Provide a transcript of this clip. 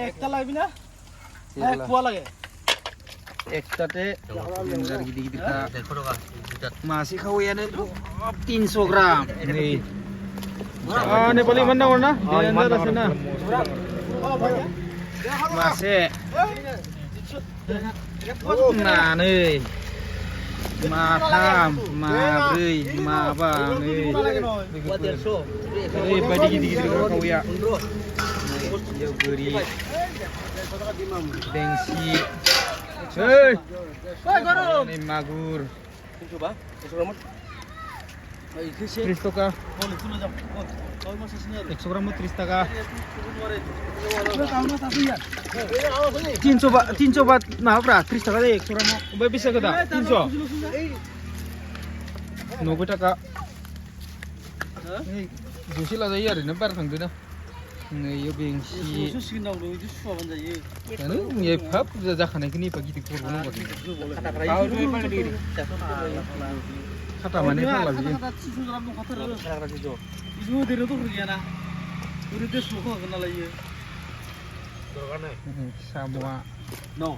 একটা লাগবি না এক পোয়া লাগে একটাতে gidi-gidi masih kawiannya 300 gram nih ini paling mana warna di antara sana masih nah nih matam mabri mabang nih ini badi gidi-gidi kawian yo beri dengsi hei ini magur coba coba 30 টাকা 100 gram 30 টাকা 300 baht nah berapa 30 টাকা deh 100 gram berapa bisa kita 300 90 টাকা ini jusi lah ya ini bar thang na nih yo bengsi susu naung lo itu suaban jaye ini ya pap jakhane kini pagi di kurun pagi kata mana pala bi kata susu dalam kata itu dia tuh kerjanya udah dia suka kenal aja semua no